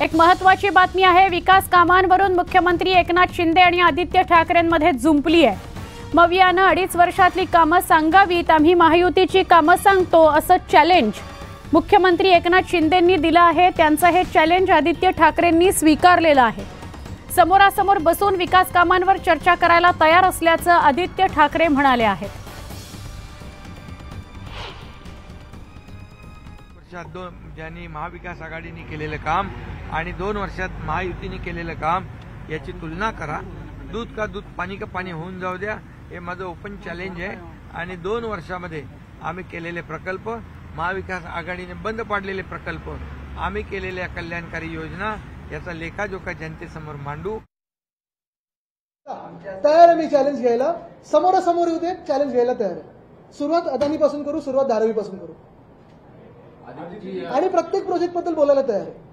एक महत्त्वाची बातमी आहे। विकास कामांवरून मुख्यमंत्री एकनाथ शिंदे आणि आदित्य ठाकरेंमध्ये जुंपली आहे। मवियानं 2.5 वर्षातली कामं सांगावीत, आम्ही महायुतीची कामं सांगतो असं चॅलेंज मुख्यमंत्री एकनाथ शिंदेंनी दिलं आहे। त्यांचं हे चॅलेंज आदित्य ठाकरेंनी स्वीकारलेलं आहे। समोरासमोर बसून विकास कामांवर चर्चा करायला तयार असल्याचं आदित्य ठाकरे म्हणाले आहेत। ज्यांनी महाविकास आघाडीने केलेलं काम आणि 2 वर्षात महायुतीने केलेलं काम याची तुलना करा। दूध का दूध पाणी का पाणी होऊन जाऊ द्या, हे माझं ओपन चॅलेंज आहे। आणि 2 वर्षामध्ये आम्ही केलेले प्रकल्प, महाविकास आघाडीने बंद पाडलेले प्रकल्प, आम्ही केलेल्या कल्याणकारी योजना याचा लेखाजोखा जनतेसमोर मांडू। तयार आहे मी चॅलेंज घ्यायला, समोरासमोर येऊ दे, चॅलेंज घ्यायला तयार आहे। सुरुवात अदानीपासून करू, सुरुवात धारावीपासून करू आणि प्रत्येक प्रोजेक्ट बद्दल बोलायला तयार आहे।